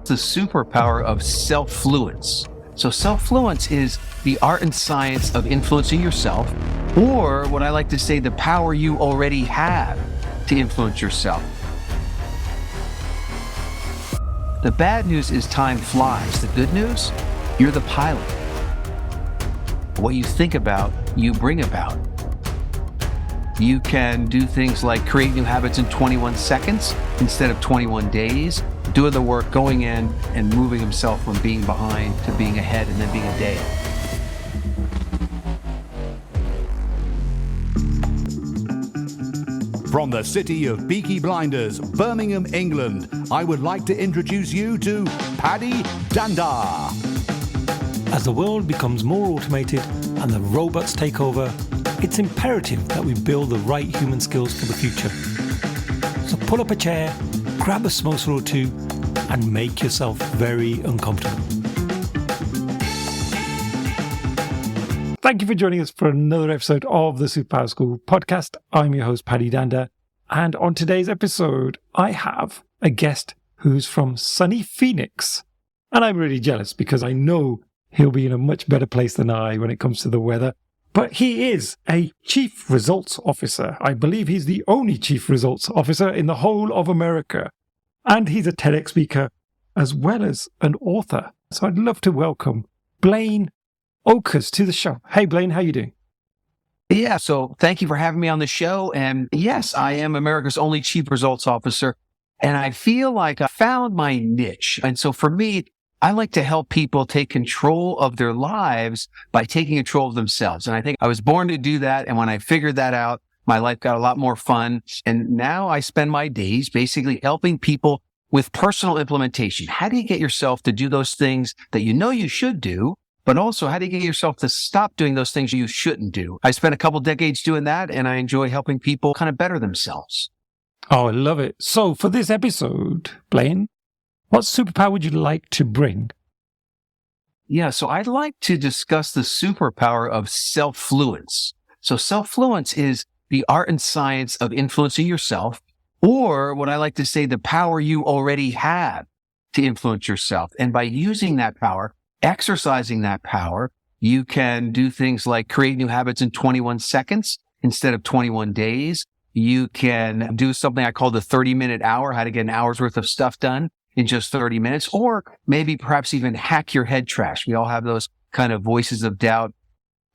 The superpower of self-fluence. So self-fluence is the art and science of influencing yourself, or what I like to say, the power you already have to influence yourself. The bad news is time flies. The good news, you're the pilot. What you think about, you bring about. You can do things like create new habits in 21 seconds instead of 21 days, doing the work, going in and moving himself from being behind to being ahead and then being a day. From the city of Peaky Blinders, Birmingham, England, I would like to introduce you to Paddy Dhanda. As the world becomes more automated and the robots take over, it's imperative that we build the right human skills for the future. So pull up a chair, grab a samosa or two, and make yourself very uncomfortable. Thank you for joining us for another episode of the Superpower School podcast. I'm your host, Paddy Dhanda, and on today's episode, I have a guest who's from sunny Phoenix. And I'm really jealous because I know he'll be in a much better place than I when it comes to the weather. But he is a Chief Results Officer. I believe he's the only Chief Results Officer in the whole of America. And he's a TEDx speaker as well as an author. So I'd love to welcome Blaine Oelkers to the show. Hey, Blaine, how you doing? Yeah, so thank you for having me on the show. And yes, I am America's only Chief Results Officer. And I feel like I found my niche. And so for me, I like to help people take control of their lives by taking control of themselves. And I think I was born to do that. And when I figured that out, my life got a lot more fun. And now I spend my days basically helping people with personal implementation. How do you get yourself to do those things that you know you should do, but also how do you get yourself to stop doing those things you shouldn't do? I spent a couple decades doing that, and I enjoy helping people kind of better themselves. Oh, I love it. So for this episode, Blaine, what superpower would you like to bring? Yeah, so I'd like to discuss the superpower of self-fluence. So self-fluence is the art and science of influencing yourself, or what I like to say, the power you already have to influence yourself. And by using that power, exercising that power, you can do things like create new habits in 21 seconds instead of 21 days. You can do something I call the 30-minute hour, how to get an hour's worth of stuff done in just 30 minutes, or maybe perhaps even hack your head trash. We all have those kind of voices of doubt,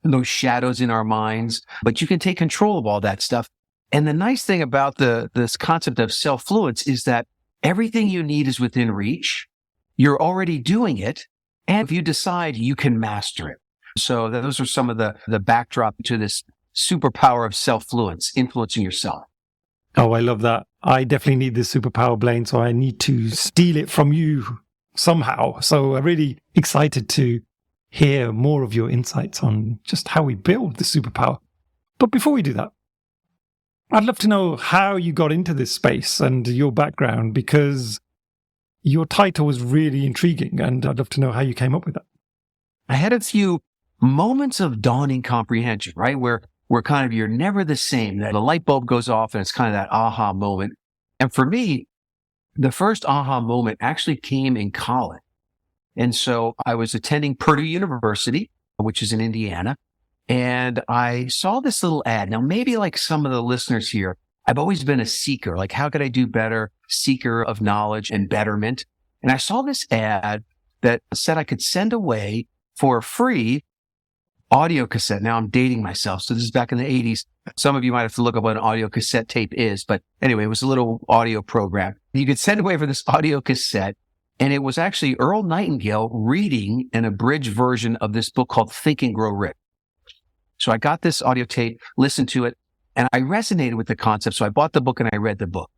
those shadows in our minds, but you can take control of all that stuff. And the nice thing about this concept of self-fluence is that everything you need is within reach. You're already doing it. And if you decide, you can master it. So those are some of the backdrop to this superpower of self-fluence, influencing yourself. Oh, I love that. I definitely need this superpower, Blaine, so I need to steal it from you somehow. So I'm really excited to hear more of your insights on just how we build the superpower. But before we do that, I'd love to know how you got into this space and your background, because your title was really intriguing, and I'd love to know how you came up with that. I had a few moments of dawning comprehension, right? Where kind of you're never the same. The light bulb goes off and it's kind of that aha moment. And for me, the first aha moment actually came in college. And so I was attending Purdue University, which is in Indiana, and I saw this little ad. Now, maybe like some of the listeners here, I've always been a seeker. Like, how could I do better? Seeker of knowledge and betterment. And I saw this ad that said I could send away for a free audio cassette. Now I'm dating myself. So this is back in the 80s. Some of you might have to look up what an audio cassette tape is. But anyway, it was a little audio program. You could send away for this audio cassette. And it was actually Earl Nightingale reading an abridged version of this book called Think and Grow Rich. So I got this audio tape, listened to it, and I resonated with the concept. So I bought the book and I read the book.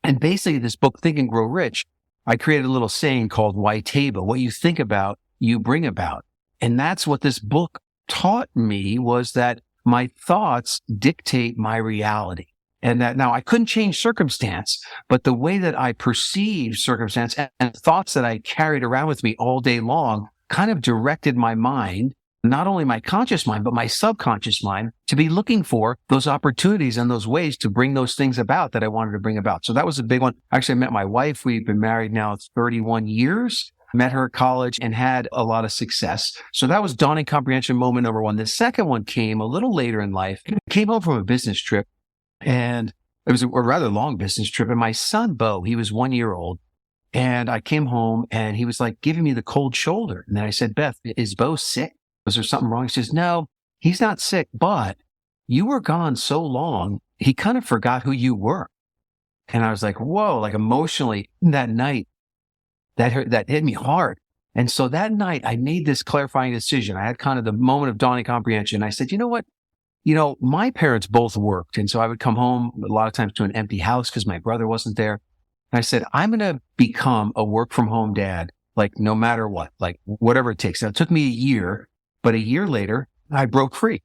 And basically this book, Think and Grow Rich, I created a little saying called Waiteba. What you think about, you bring about. And that's what this book taught me, was that my thoughts dictate my reality. And that now I couldn't change circumstance, but the way that I perceived circumstance and thoughts that I carried around with me all day long kind of directed my mind not only my conscious mind, but my subconscious mind to be looking for those opportunities and those ways to bring those things about that I wanted to bring about. So that was a big one. Actually, I met my wife. We've been married now 31 years. Met her at college and had a lot of success. So that was dawning comprehension moment number one. The second one came a little later in life. I came home from a business trip, and it was a rather long business trip. And my son, Bo, he was 1 year old. And I came home and he was like giving me the cold shoulder. And then I said, Beth, is Bo sick? Was there something wrong? He says, no, he's not sick, but you were gone so long, he kind of forgot who you were. And I was like, whoa, like emotionally that night, that hit me hard. And so that night I made this clarifying decision. I had kind of the moment of dawning comprehension. I said, you know what? My parents both worked. And so I would come home a lot of times to an empty house because my brother wasn't there. And I said, I'm going to become a work from home dad, like no matter what, like whatever it takes. Now, it took me a year, but a year later I broke free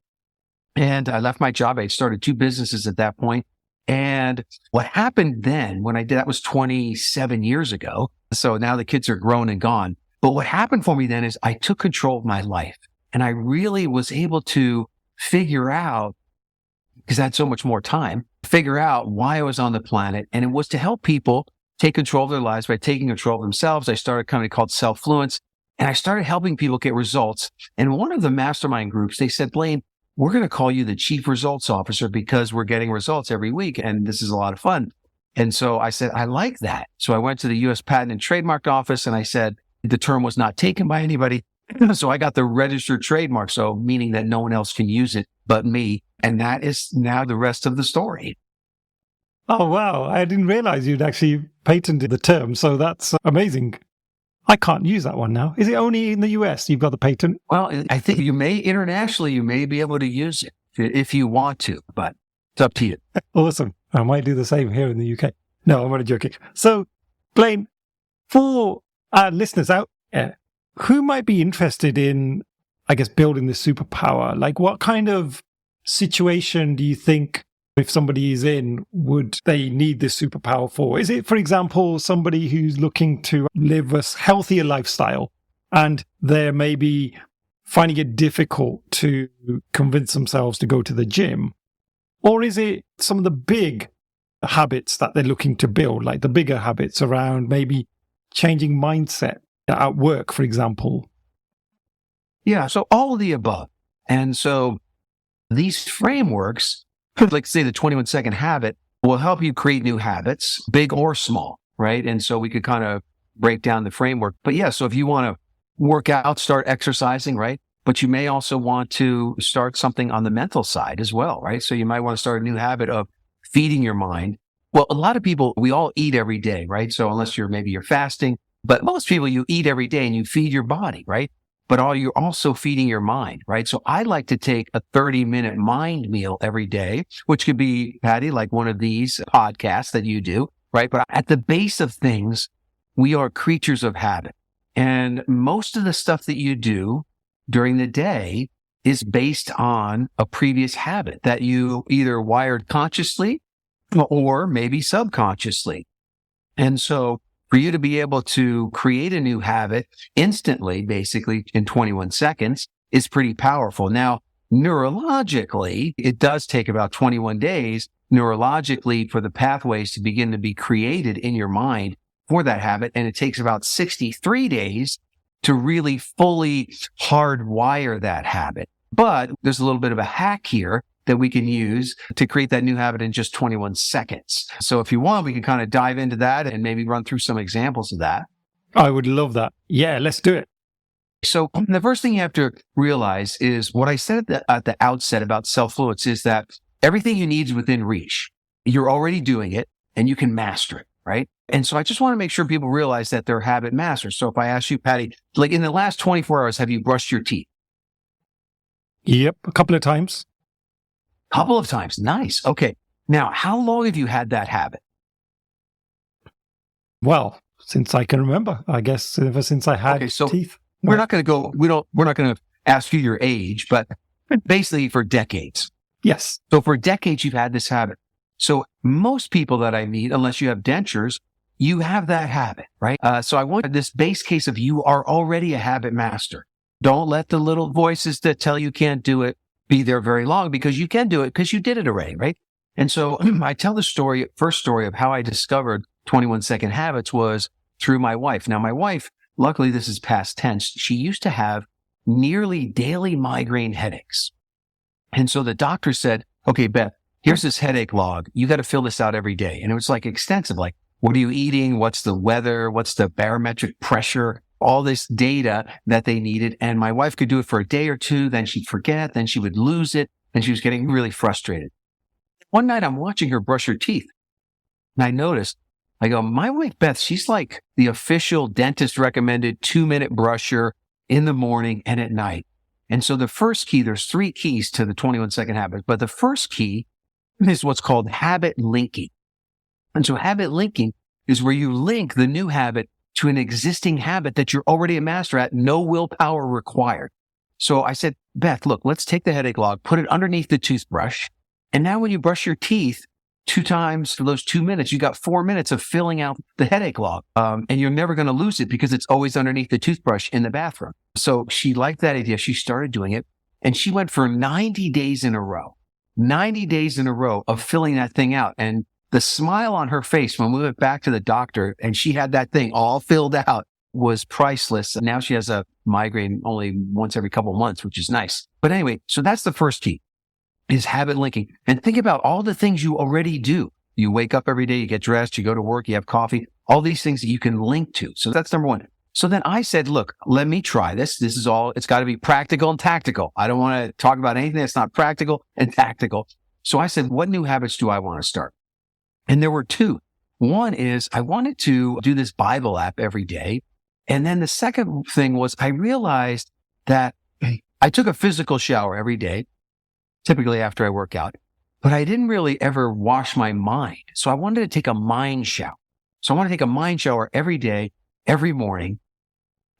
and I left my job. I had started 2 businesses at that point. And what happened then when I did that was 27 years ago. So now the kids are grown and gone. But what happened for me then is I took control of my life and I really was able to figure out, because I had so much more time, figure out why I was on the planet. And it was to help people take control of their lives by taking control of themselves. I started a company called Self-Fluence and I started helping people get results. And one of the mastermind groups, they said, Blaine, we're going to call you the chief results officer because we're getting results every week. And this is a lot of fun. And so I said, I like that. So I went to the U.S. Patent and Trademark Office and I said, the term was not taken by anybody. So I got the registered trademark. So meaning that no one else can use it but me. And that is now the rest of the story. Oh, wow. I didn't realize you'd actually patented the term. So that's amazing. I can't use that one now. Is it only in the US you've got the patent? Well, I think internationally, you may be able to use it if you want to, but it's up to you. Awesome. I might do the same here in the UK. No, I'm only joking. So, Blaine, for our listeners out there, who might be interested in, I guess, building this superpower? Like, what kind of situation do you think, if somebody is in, would they need this superpower for? Is it, for example, somebody who's looking to live a healthier lifestyle and they're maybe finding it difficult to convince themselves to go to the gym? Or is it some of the big habits that they're looking to build, like the bigger habits around maybe changing mindset at work, for example? Yeah, so all of the above. And so these frameworks, like say the 21-second habit, will help you create new habits, big or small, right? And so we could kind of break down the framework. But yeah, so if you want to work out, start exercising, right? But you may also want to start something on the mental side as well, right? So you might want to start a new habit of feeding your mind. Well, a lot of people, we all eat every day, right? So unless you're fasting, but most people, you eat every day and you feed your body, right? But you're also feeding your mind, right? So I like to take a 30-minute mind meal every day, which could be, Paddy, like one of these podcasts that you do, right? But at the base of things, we are creatures of habit. And most of the stuff that you do during the day is based on a previous habit that you either wired consciously or maybe subconsciously. And so for you to be able to create a new habit instantly, basically in 21 seconds, is pretty powerful. Now, neurologically, it does take about 21 days neurologically for the pathways to begin to be created in your mind for that habit. And it takes about 63 days to really fully hardwire that habit. But there's a little bit of a hack here that we can use to create that new habit in just 21 seconds. So if you want, we can kind of dive into that and maybe run through some examples of that. I would love that. Yeah, let's do it. So the first thing you have to realize is what I said at the outset about Self-Fluence is that everything you need is within reach. You're already doing it and you can master it, right? And so I just want to make sure people realize that they're habit masters. So if I ask you, Paddy, like in the last 24 hours, have you brushed your teeth? Yep, a couple of times. Couple of times. Nice. Okay. Now, how long have you had that habit? Well, since I can remember, I guess ever since I had teeth. We're not going to go, we're not going to ask you your age, but basically for decades. Yes. So for decades, you've had this habit. So most people that I meet, unless you have dentures, you have that habit, right? So I want this base case of you are already a habit master. Don't let the little voices that tell you can't do it be there very long, because you can do it because you did it already, right? And so I tell the first story of how I discovered 21-second habits was through my wife. Now, my wife, luckily this is past tense, she used to have nearly daily migraine headaches. And so the doctor said, okay, Beth, here's this headache log. You got to fill this out every day. And it was like extensive, like, what are you eating? What's the weather? What's the barometric pressure? All this data that they needed. And my wife could do it for a day or two. Then she'd forget. Then she would lose it. And she was getting really frustrated. One night I'm watching her brush her teeth. And I noticed, I go, my wife, Beth, she's like the official dentist recommended 2-minute brusher in the morning and at night. And so the first key, there's 3 keys to the 21-second habit. But the first key is what's called habit linking. And so habit linking is where you link the new habit to an existing habit that you're already a master at, no willpower required. So I said, Beth, look, let's take the headache log, put it underneath the toothbrush. And now when you brush your teeth 2 times for those 2 minutes, you got 4 minutes of filling out the headache log. And you're never going to lose it because it's always underneath the toothbrush in the bathroom. So she liked that idea. She started doing it, and she went for 90 days in a row of filling that thing out. And the smile on her face when we went back to the doctor and she had that thing all filled out was priceless. Now she has a migraine only once every couple of months, which is nice. But anyway, so that's the first key, is habit linking. And think about all the things you already do. You wake up every day, you get dressed, you go to work, you have coffee, all these things that you can link to. So that's number one. So then I said, look, let me try this. This is all, it's got to be practical and tactical. I don't want to talk about anything that's not practical and tactical. So I said, what new habits do I want to start? And there were 2. One is I wanted to do this Bible app every day. And then the second thing was I realized that I took a physical shower every day, typically after I work out, but I didn't really ever wash my mind. So I wanted to take a mind shower. So I want to take a mind shower every day, every morning,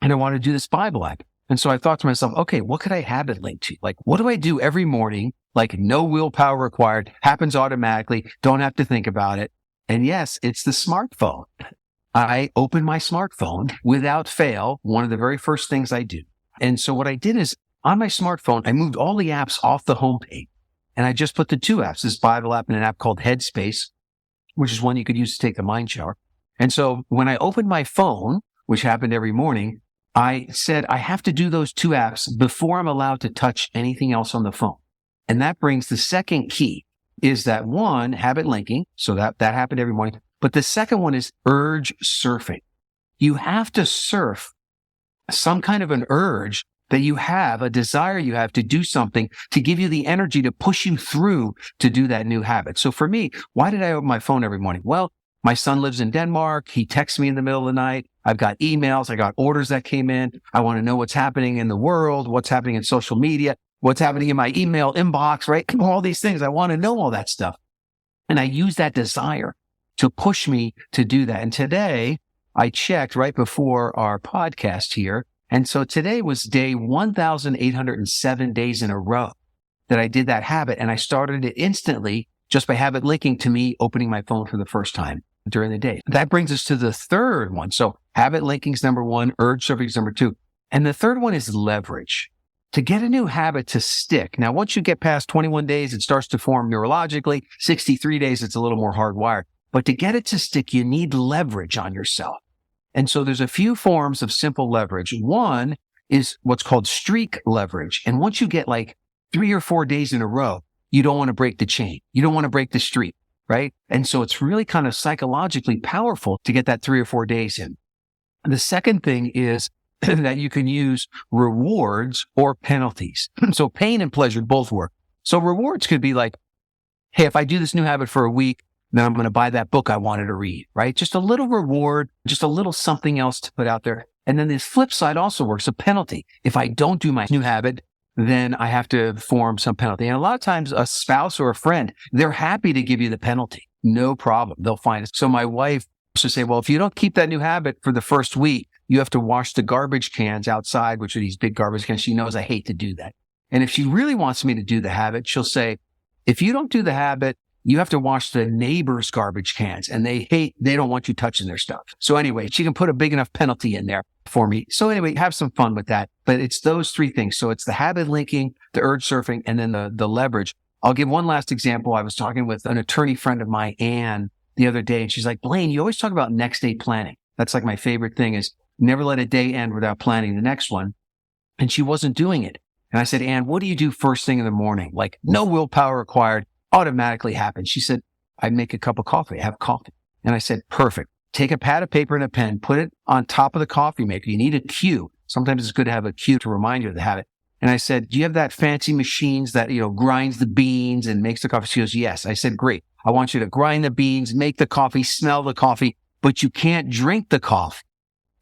and I want to do this Bible app. And so I thought to myself, okay, what could I habit link to? Like, what do I do every morning? Like, no willpower required, happens automatically, don't have to think about it. And yes, it's the smartphone. I open my smartphone without fail, one of the very first things I do. And so what I did is on my smartphone, I moved all the apps off the homepage, and I just put the 2 apps, this Bible app and an app called Headspace, which is one you could use to take the mind shower. And so when I opened my phone, which happened every morning, I said, I have to do those 2 apps before I'm allowed to touch anything else on the phone. And that brings the second key, is that one, habit linking. So that happened every morning. But the second one is urge surfing. You have to surf some kind of an urge that you have, a desire you have to do something to give you the energy to push you through to do that new habit. So for me, why did I open my phone every morning? Well, my son lives in Denmark. He texts me in the middle of the night. I've got emails. I got orders that came in. I want to know what's happening in the world, what's happening in social media, what's happening in my email inbox, right? All these things. I want to know all that stuff. And I use that desire to push me to do that. And today I checked right before our podcast here. And so today was day 1,807 days in a row that I did that habit. And I started it instantly just by habit linking to me opening my phone for the first time during the day. That brings us to the third one. So habit linking is number 1, urge surfing is number 2. And the third one is leverage. To get a new habit to stick. Now, once you get past 21 days, it starts to form neurologically. 63 days, it's a little more hardwired. But to get it to stick, you need leverage on yourself. And so there's a few forms of simple leverage. One is what's called streak leverage. And once you get like 3 or 4 days in a row, you don't want to break the chain. You don't want to break the streak, right? And so it's really kind of psychologically powerful to get that 3 or 4 days in. And the second thing is that you can use rewards or penalties. So pain and pleasure both work. So rewards could be like, hey, if I do this new habit for a week, then I'm going to buy that book I wanted to read, right? Just a little reward, just a little something else to put out there. And then this flip side also works, a penalty. If I don't do my new habit, then I have to form some penalty. And a lot of times a spouse or a friend, they're happy to give you the penalty. No problem. They'll find it. So my wife used to say, well, if you don't keep that new habit for the first week, you have to wash the garbage cans outside, which are these big garbage cans. She knows I hate to do that. And if she really wants me to do the habit, she'll say, if you don't do the habit, you have to wash the neighbor's garbage cans, and they don't want you touching their stuff. So anyway, she can put a big enough penalty in there for me. So anyway, have some fun with that. But it's those three things. So it's the habit linking, the urge surfing, and then the leverage. I'll give one last example. I was talking with an attorney friend of mine, Anne, the other day, and she's like, Blaine, you always talk about next day planning. That's like my favorite thing is never let a day end without planning the next one. And she wasn't doing it. And I said, Anne, what do you do first thing in the morning? Like no willpower required, automatically happens. She said, I make a cup of coffee. I have coffee. And I said, perfect. Take a pad of paper and a pen, put it on top of the coffee maker. You need a cue. Sometimes it's good to have a cue to remind you of the habit. And I said, do you have that fancy machines that, grinds the beans and makes the coffee? She goes, yes. I said, great. I want you to grind the beans, make the coffee, smell the coffee, but you can't drink the coffee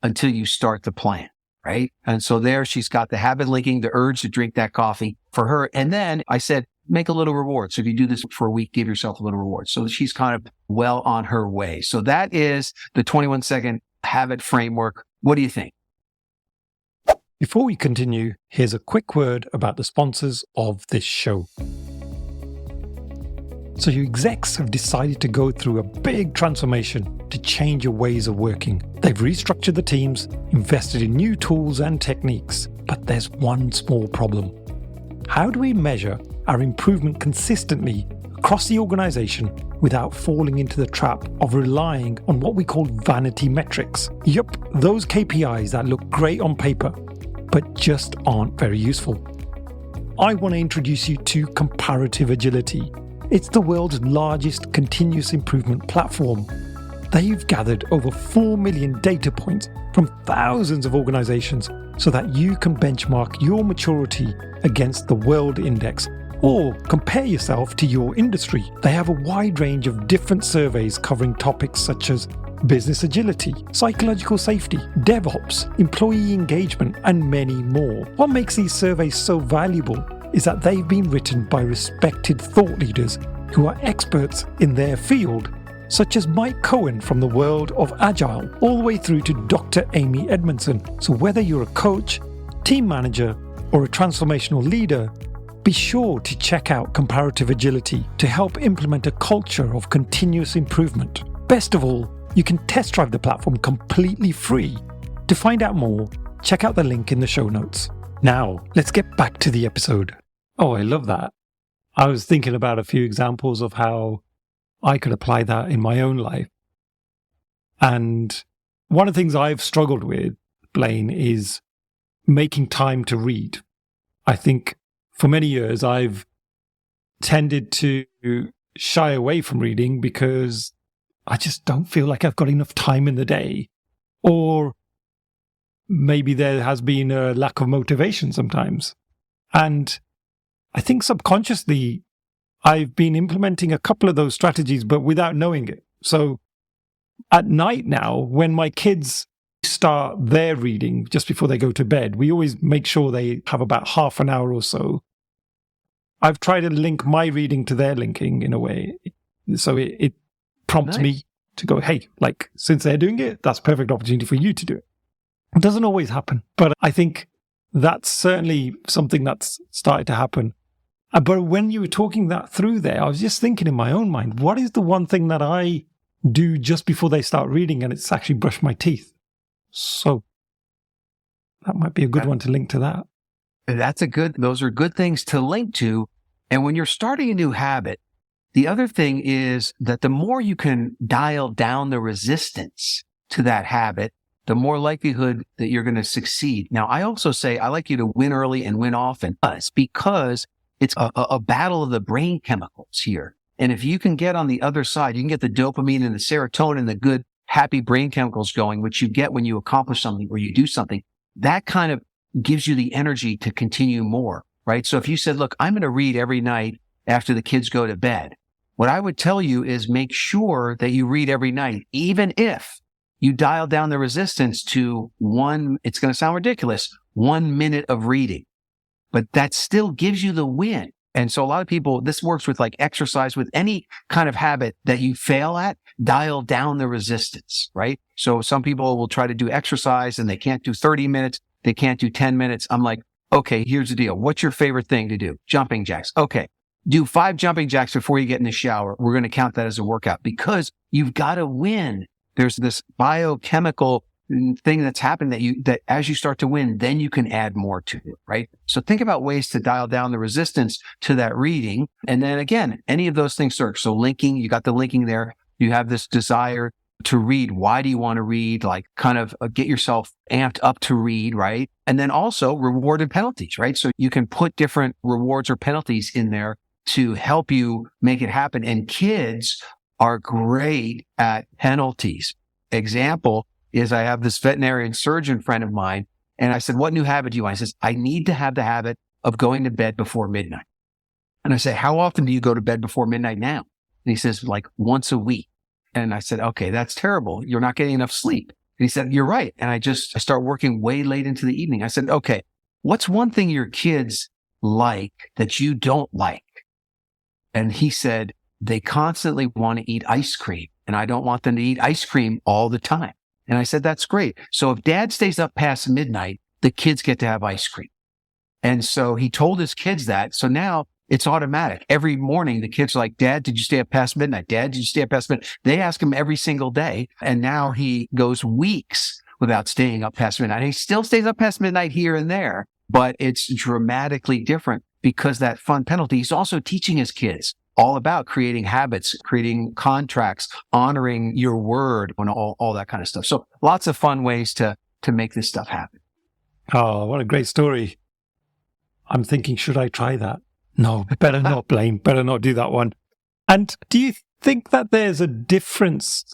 until you start the plan, right? And so there she's got the habit linking, the urge to drink that coffee for her. And then I said, make a little reward. So if you do this for a week, give yourself a little reward. So she's kind of well on her way. So that is the 21-second habit framework. What do you think? Before we continue, here's a quick word about the sponsors of this show. So your execs have decided to go through a big transformation to change your ways of working. They've restructured the teams, invested in new tools and techniques, but there's one small problem. How do we measure our improvement consistently across the organization without falling into the trap of relying on what we call vanity metrics? Yup, those KPIs that look great on paper, but just aren't very useful. I want to introduce you to Comparative Agility. It's the world's largest continuous improvement platform. They've gathered over 4 million data points from thousands of organizations so that you can benchmark your maturity against the World Index or compare yourself to your industry. They have a wide range of different surveys covering topics such as business agility, psychological safety, DevOps, employee engagement, and many more. What makes these surveys so valuable is that they've been written by respected thought leaders who are experts in their field, such as Mike Cohen from the world of Agile, all the way through to Dr. Amy Edmondson. So whether you're a coach, team manager, or a transformational leader, be sure to check out Comparative Agility to help implement a culture of continuous improvement. Best of all, you can test drive the platform completely free. To find out more, check out the link in the show notes. Now, let's get back to the episode. Oh, I love that. I was thinking about a few examples of how I could apply that in my own life. And one of the things I've struggled with, Blaine, is making time to read. I think for many years I've tended to shy away from reading because I just don't feel like I've got enough time in the day. Or maybe there has been a lack of motivation sometimes. And I think subconsciously I've been implementing a couple of those strategies, but without knowing it. So at night now, when my kids start their reading just before they go to bed, we always make sure they have about half an hour or so. I've tried to link my reading to their linking in a way. So it prompts me to go, hey, like, since they're doing it, that's a perfect opportunity for you to do it. It doesn't always happen, but I think that's certainly something that's started to happen. But when you were talking that through there, I was just thinking in my own mind, what is the one thing that I do just before they start reading? And it's actually brush my teeth. So that might be a good one to link to that. Those are good things to link to. And when you're starting a new habit, the other thing is that the more you can dial down the resistance to that habit, the more likelihood that you're going to succeed. Now, I also say I like you to win early and win often. It's because it's a battle of the brain chemicals here. And if you can get on the other side, you can get the dopamine and the serotonin, the good, happy brain chemicals going, which you get when you accomplish something or you do something. That kind of gives you the energy to continue more, right? So if you said, look, I'm going to read every night after the kids go to bed, what I would tell you is make sure that you read every night, even if you dial down the resistance to it's going to sound ridiculous, 1 minute of reading. But that still gives you the win. And so a lot of people, this works with like exercise, with any kind of habit that you fail at, dial down the resistance, right? So some people will try to do exercise and they can't do 30 minutes. They can't do 10 minutes. I'm like, okay, here's the deal. What's your favorite thing to do? Jumping jacks. Okay. Do 5 jumping jacks before you get in the shower. We're going to count that as a workout because you've got to win. There's this biochemical thing that's happening that as you start to win, then you can add more to it, right? So think about ways to dial down the resistance to that reading. And then again, any of those things work. So linking, you got the linking there. You have this desire to read. Why do you want to read? Like kind of get yourself amped up to read, right? And then also reward and penalties, right? So you can put different rewards or penalties in there to help you make it happen. And kids are great at penalties. Example is I have this veterinarian surgeon friend of mine, and I said, what new habit do you want? He says, I need to have the habit of going to bed before midnight. And I say, how often do you go to bed before midnight now? And he says, like once a week. And I said, okay, that's terrible. You're not getting enough sleep. And he said, you're right. And I start working way late into the evening. I said, okay, what's one thing your kids like that you don't like? And he said, they constantly want to eat ice cream, and I don't want them to eat ice cream all the time. And I said, that's great. So if dad stays up past midnight, the kids get to have ice cream. And so he told his kids that. So now it's automatic. Every morning, the kids are like, Dad, did you stay up past midnight? Dad, did you stay up past midnight? They ask him every single day. And now he goes weeks without staying up past midnight. And he still stays up past midnight here and there, but it's dramatically different because that fun penalty. He's also teaching his kids all about creating habits, creating contracts, honoring your word, and all that kind of stuff. So lots of fun ways to make this stuff happen. Oh, what a great story. I'm thinking, should I try that? No, better not, Blaine. Better not do that one. And do you think that there's a difference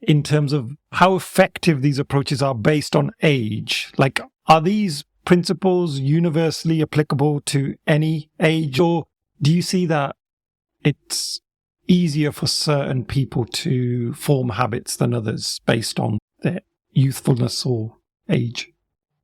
in terms of how effective these approaches are based on age? Like, are these principles universally applicable to any age, or do you see that it's easier for certain people to form habits than others based on their youthfulness or age?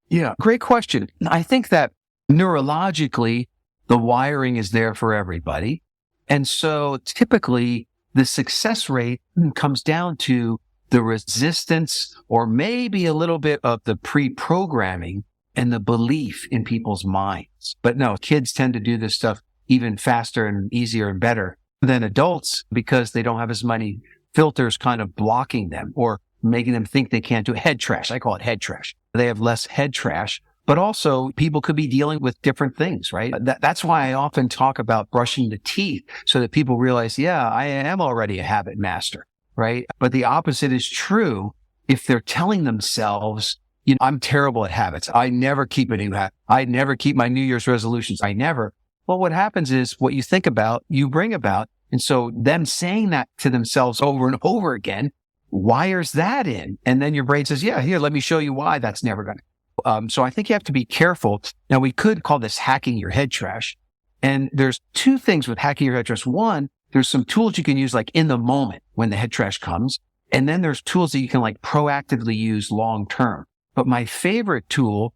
Yeah, great question. I think that neurologically, the wiring is there for everybody. And so typically the success rate comes down to the resistance or maybe a little bit of the pre-programming and the belief in people's minds. But no, kids tend to do this stuff even faster and easier and better than adults because they don't have as many filters kind of blocking them or making them think they can't do it. Head trash. I call it head trash. They have less head trash, but also people could be dealing with different things, right? That's why I often talk about brushing the teeth so that people realize, yeah, I am already a habit master, right? But the opposite is true if they're telling themselves, you know, I'm terrible at habits. I never keep a new habit. I never keep my New Year's resolutions. I never. Well, what happens is what you think about, you bring about. And so them saying that to themselves over and over again wires that in. And then your brain says, yeah, here, let me show you why that's never going to. So I think you have to be careful. Now, we could call this hacking your head trash. And there's two things with hacking your head trash. One, there's some tools you can use like in the moment when the head trash comes. And then there's tools that you can like proactively use long term. But my favorite tool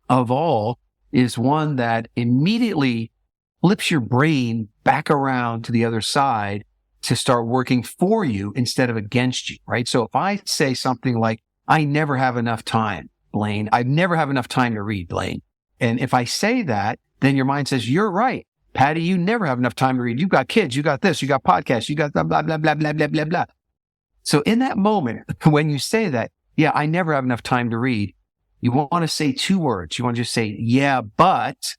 of all is one that immediately flips your brain back around to the other side to start working for you instead of against you, right? So if I say something like, I never have enough time, Blaine. I never have enough time to read, Blaine. And if I say that, then your mind says, you're right, Paddy, you never have enough time to read. You've got kids, you got this, you got podcasts, you got blah, blah, blah, blah, blah, blah, blah, blah. So in that moment, when you say that, yeah, I never have enough time to read, you want to say two words. You want to just say, yeah, but,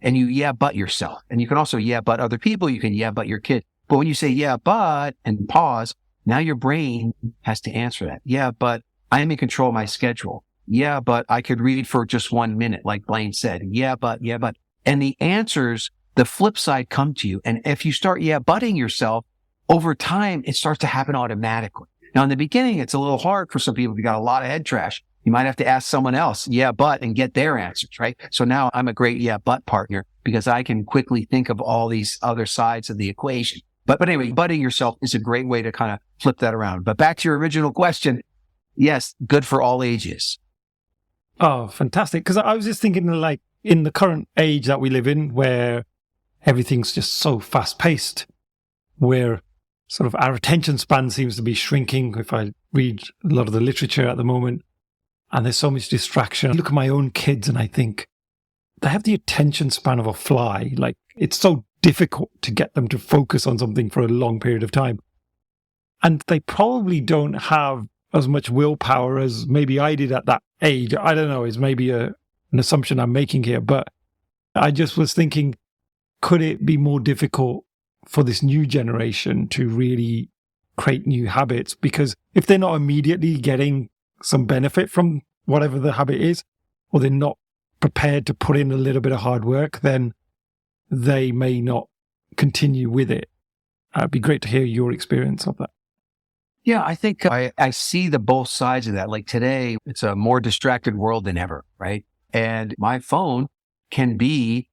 and you yeah, but yourself. And you can also yeah, but other people. You can yeah, but your kid. But when you say yeah, but, and pause, now your brain has to answer that. Yeah, but I am in control of my schedule. Yeah, but I could read for just 1 minute, like Blaine said. Yeah, but. And the answers, the flip side come to you. And if you start yeah, butting yourself, over time, it starts to happen automatically. Now, in the beginning, it's a little hard for some people. If you got a lot of head trash, you might have to ask someone else, yeah, but, and get their answers, right? So now I'm a great yeah, but partner because I can quickly think of all these other sides of the equation. But anyway, butting yourself is a great way to kind of flip that around. But back to your original question, yes, good for all ages. Oh, fantastic. Because I was just thinking like in the current age that we live in where everything's just so fast paced, where sort of our attention span seems to be shrinking. If I read a lot of the literature at the moment, and there's so much distraction. I look at my own kids and I think they have the attention span of a fly. Like it's so difficult to get them to focus on something for a long period of time. And they probably don't have as much willpower as maybe I did at that age. I don't know, it's maybe an assumption I'm making here, but I just was thinking, could it be more difficult for this new generation to really create new habits? Because if they're not immediately getting some benefit from whatever the habit is, or they're not prepared to put in a little bit of hard work, then they may not continue with it. It'd be great to hear your experience of that. Yeah, I think I see the both sides of that. Like today, it's a more distracted world than ever, right? And my phone can be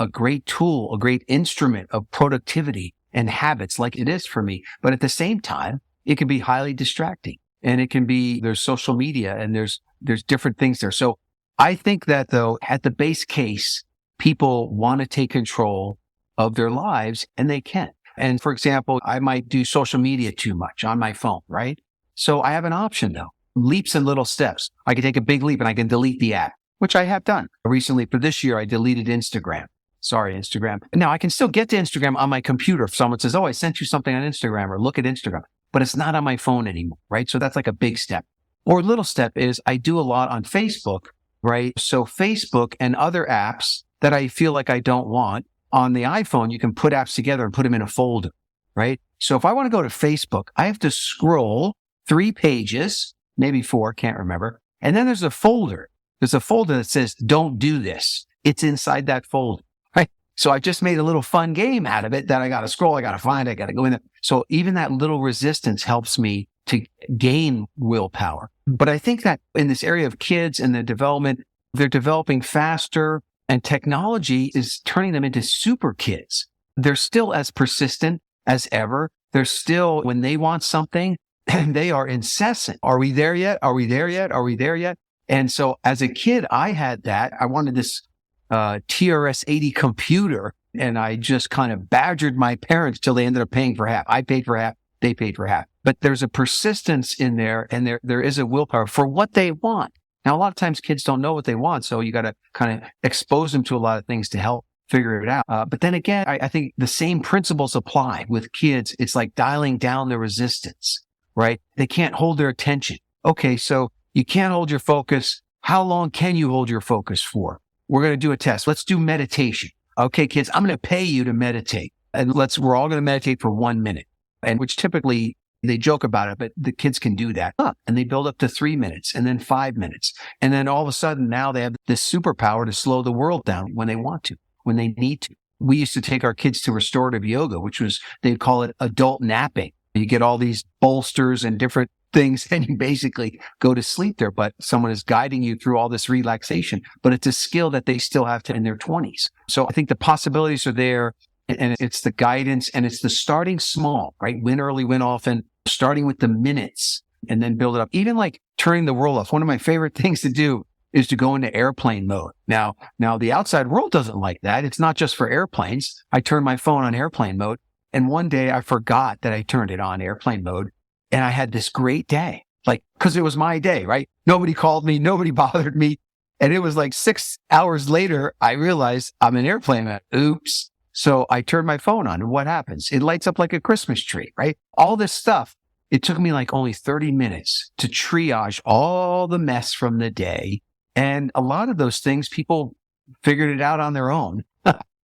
a great tool, a great instrument of productivity and habits like it is for me. But at the same time, it can be highly distracting, and it can be, there's social media and there's different things there. So I think that though, at the base case, people want to take control of their lives, and they can. And for example, I might do social media too much on my phone, right? So I have an option though, leaps and little steps. I can take a big leap and I can delete the app, which I have done. Recently for this year, I deleted Instagram. Sorry, Instagram. Now I can still get to Instagram on my computer. If someone says, oh, I sent you something on Instagram, or look at Instagram, but it's not on my phone anymore, right? So that's like a big step. Or a little step is I do a lot on Facebook, right? So Facebook and other apps that I feel like I don't want, on the iPhone, you can put apps together and put them in a folder, right? So if I want to go to Facebook, I have to scroll 3 pages, maybe 4, can't remember. And then there's a folder. There's a folder that says, don't do this. It's inside that folder, right? So I just made a little fun game out of it that I got to scroll, I got to find, I got to go in there. So even that little resistance helps me to gain willpower. But I think that in this area of kids and their development, they're developing faster, and technology is turning them into super kids. They're still as persistent as ever. They're still, when they want something, they are incessant. Are we there yet? Are we there yet? Are we there yet? And so as a kid, I had that. I wanted this TRS-80 computer, and I just kind of badgered my parents till they ended up paying for half. I paid for half. They paid for half. But there's a persistence in there, and there is a willpower for what they want. Now, a lot of times kids don't know what they want, so you got to kind of expose them to a lot of things to help figure it out. But then again, I think the same principles apply with kids. It's like dialing down the resistance, right? They can't hold their attention. Okay, so you can't hold your focus. How long can you hold your focus for? We're going to do a test. Let's do meditation. Okay, kids, I'm going to pay you to meditate. And we're all going to meditate for 1 minute. And which typically, they joke about it, but the kids can do that. And they build up to 3 minutes and then 5 minutes. And then all of a sudden now they have this superpower to slow the world down when they want to, when they need to. We used to take our kids to restorative yoga, which was, they'd call it adult napping. You get all these bolsters and different things and you basically go to sleep there, but someone is guiding you through all this relaxation. But it's a skill that they still have in their 20s. So I think the possibilities are there. And it's the guidance, and it's the starting small, right? Win early, win often, starting with the minutes and then build it up. Even like turning the world off. One of my favorite things to do is to go into airplane mode. Now the outside world doesn't like that. It's not just for airplanes. I turn my phone on airplane mode, and one day I forgot that I turned it on airplane mode, and I had this great day. Like, cause it was my day, right? Nobody called me. Nobody bothered me. And it was like 6 hours later, I realized I'm in airplane mode. Oops. So I turn my phone on, and what happens? It lights up like a Christmas tree, right? All this stuff. It took me like only 30 minutes to triage all the mess from the day. And a lot of those things, people figured it out on their own,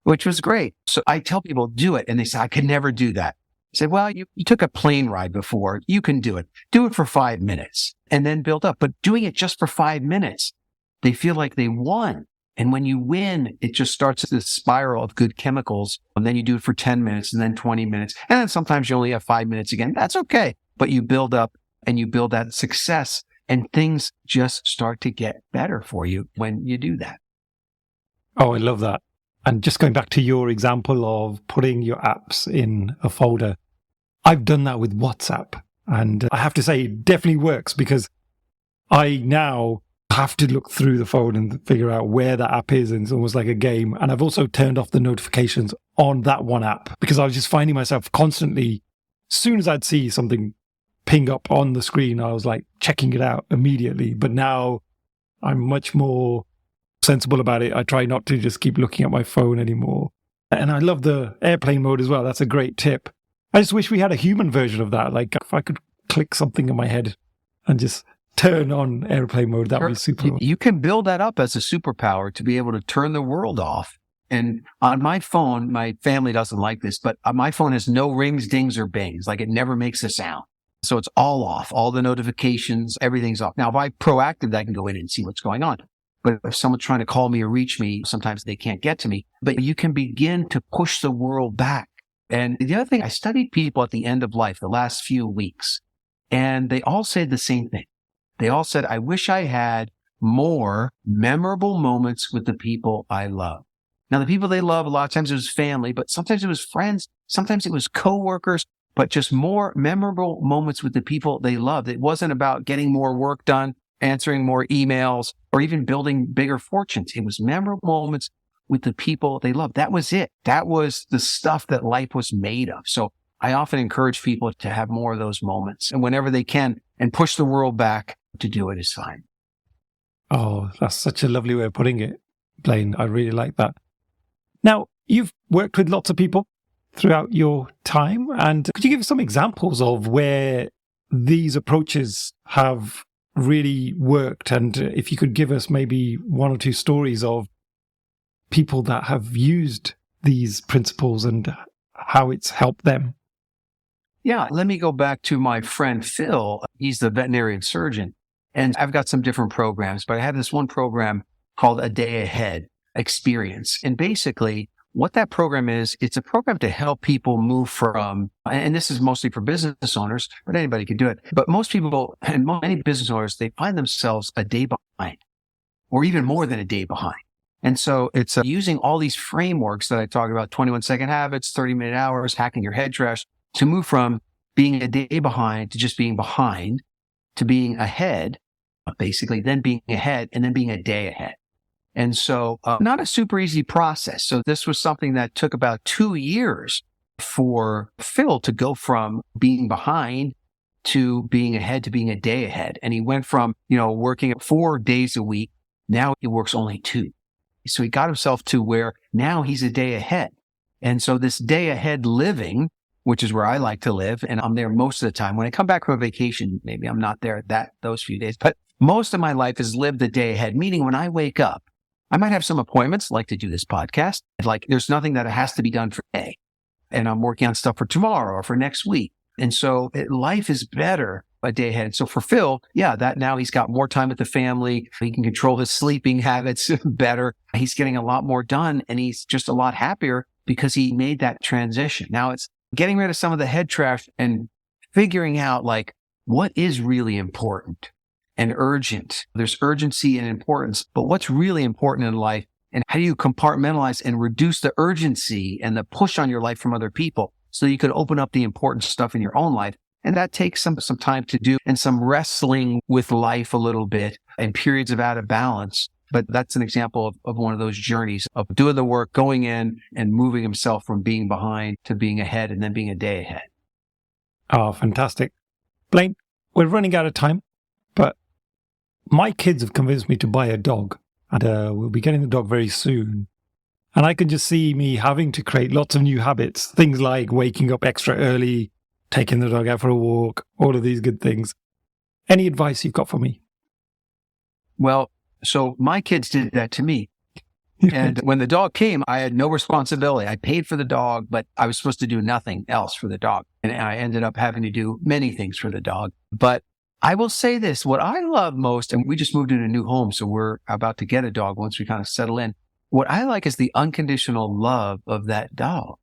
which was great. So I tell people, do it. And they say, I could never do that. I say, well, you took a plane ride before. You can do it. Do it for 5 minutes and then build up. But doing it just for 5 minutes, they feel like they won. And when you win, it just starts this spiral of good chemicals. And then you do it for 10 minutes and then 20 minutes. And then sometimes you only have 5 minutes again. That's okay. But you build up and you build that success, and things just start to get better for you when you do that. Oh, I love that. And just going back to your example of putting your apps in a folder, I've done that with WhatsApp. And I have to say, it definitely works, because I now have to look through the phone and figure out where that app is, and it's almost like a game. And I've also turned off the notifications on that one app, because I was just finding myself constantly, as soon as I'd see something ping up on the screen, I was like checking it out immediately. But now I'm much more sensible about it. I try not to just keep looking at my phone anymore. And I love the airplane mode as well. That's a great tip. I just wish we had a human version of that. Like if I could click something in my head and just turn on airplane mode. That would be super. You can build that up as a superpower to be able to turn the world off. And on my phone, my family doesn't like this, but my phone has no rings, dings, or bings. Like it never makes a sound. So it's all off. All the notifications, everything's off. Now, if I'm proactive, I can go in and see what's going on. But if someone's trying to call me or reach me, sometimes they can't get to me. But you can begin to push the world back. And the other thing, I studied people at the end of life the last few weeks, and they all said the same thing. They all said, I wish I had more memorable moments with the people I love. Now, the people they love, a lot of times it was family, but sometimes it was friends. Sometimes it was coworkers, but just more memorable moments with the people they loved. It wasn't about getting more work done, answering more emails, or even building bigger fortunes. It was memorable moments with the people they loved. That was it. That was the stuff that life was made of. So I often encourage people to have more of those moments, and whenever they can, and push the world back, to do it is fine. Oh, that's such a lovely way of putting it, Blaine. I really like that. Now, you've worked with lots of people throughout your time, and could you give us some examples of where these approaches have really worked? And if you could give us maybe one or two stories of people that have used these principles and how it's helped them. Yeah, let me go back to my friend Phil. He's the veterinarian surgeon, and I've got some different programs, but I have this one program called A Day Ahead Experience. And basically what that program is, it's a program to help people move from, and this is mostly for business owners, but anybody can do it. But most people and many business owners, they find themselves a day behind, or even more than a day behind. And so it's using all these frameworks that I talk about, 21-second habits, 30-minute hours, hacking your head trash, to move from being a day behind to just being behind to being ahead, basically, then being ahead, and then being a day ahead. And so not a super easy process. So this was something that took about 2 years for Phil to go from being behind to being ahead to being a day ahead. And he went from, working 4 days a week. Now he works only 2. So he got himself to where now he's a day ahead. And so this day ahead living, which is where I like to live, and I'm there most of the time. When I come back from a vacation, maybe I'm not there those few days, but most of my life is lived the day ahead, meaning when I wake up, I might have some appointments, like to do this podcast. Like there's nothing that has to be done for today. And I'm working on stuff for tomorrow or for next week. And so life is better a day ahead. So for Phil, that now he's got more time with the family. He can control his sleeping habits better. He's getting a lot more done, and he's just a lot happier because he made that transition. Now it's getting rid of some of the head trash and figuring out what is really important and urgent. There's urgency and importance, but what's really important in life, and how do you compartmentalize and reduce the urgency and the push on your life from other people so you could open up the important stuff in your own life. And that takes some time to do, and some wrestling with life a little bit and periods of out of balance. But that's an example of one of those journeys of doing the work, going in and moving himself from being behind to being ahead, and then being a day ahead. Oh, fantastic. Blaine, we're running out of time, but my kids have convinced me to buy a dog, and we'll be getting the dog very soon. And I can just see me having to create lots of new habits, things like waking up extra early, taking the dog out for a walk, all of these good things. Any advice you've got for me? Well, so my kids did that to me. And when the dog came, I had no responsibility. I paid for the dog, but I was supposed to do nothing else for the dog. And I ended up having to do many things for the dog. But I will say this, what I love most, and we just moved in a new home, so we're about to get a dog once we kind of settle in. What I like is the unconditional love of that dog.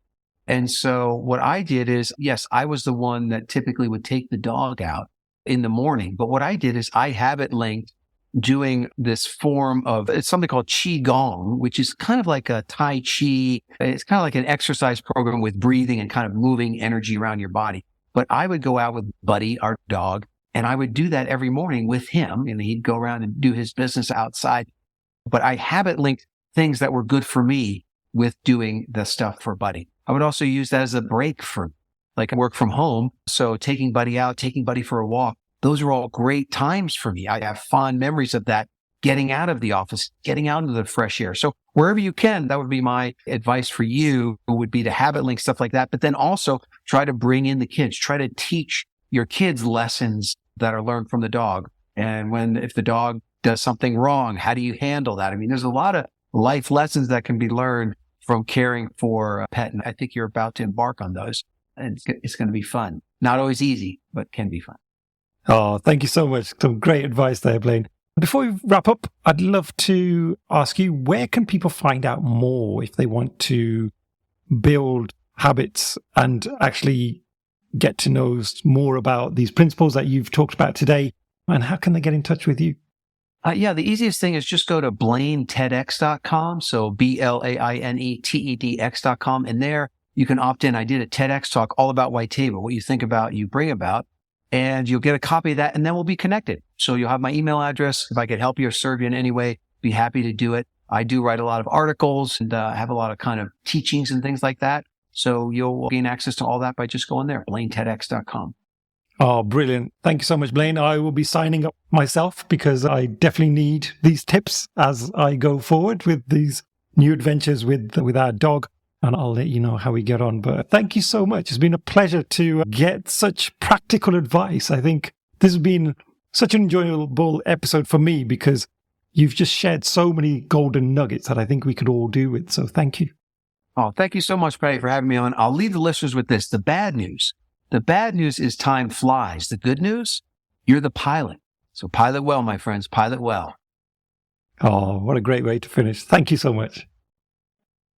And so what I did is, yes, I was the one that typically would take the dog out in the morning. But what I did is I have it linked doing this form of, it's something called Qigong, which is kind of like a Tai Chi. It's kind of like an exercise program with breathing and kind of moving energy around your body. But I would go out with Buddy, our dog, and I would do that every morning with him. And he'd go around and do his business outside. But I habit linked things that were good for me with doing the stuff for Buddy. I would also use that as a break for work from home. So taking Buddy out, taking Buddy for a walk, those are all great times for me. I have fond memories of that, getting out of the office, getting out into the fresh air. So wherever you can, that would be my advice for you, would be to habit link stuff like that. But then also try to bring in the kids, try to teach your kids lessons that are learned from the dog. And if the dog does something wrong, how do you handle that? I mean, there's a lot of life lessons that can be learned from caring for a pet. And I think you're about to embark on those. And it's going to be fun. Not always easy, but can be fun. Oh, thank you so much. Some great advice there, Blaine. Before we wrap up, I'd love to ask you, where can people find out more if they want to build habits and actually get to know more about these principles that you've talked about today? And how can they get in touch with you? The easiest thing is just go to BlaineTEDx.com. So BlaineTEDx.com. And there you can opt in. I did a TEDx talk all about white table. What you think about, you bring about. And you'll get a copy of that, and then we'll be connected. So you'll have my email address. If I could help you or serve you in any way, be happy to do it. I do write a lot of articles and have a lot of kind of teachings and things like that. So you'll gain access to all that by just going there, BlaineTEDx.com. Oh, brilliant. Thank you so much, Blaine. I will be signing up myself because I definitely need these tips as I go forward with these new adventures with our dog. And I'll let you know how we get on. But thank you so much. It's been a pleasure to get such practical advice. I think this has been such an enjoyable episode for me because you've just shared so many golden nuggets that I think we could all do with. So thank you. Oh, thank you so much, Paddy, for having me on. I'll leave the listeners with this. The bad news. The bad news is time flies. The good news, you're the pilot. So pilot well, my friends. Pilot well. Oh, what a great way to finish. Thank you so much.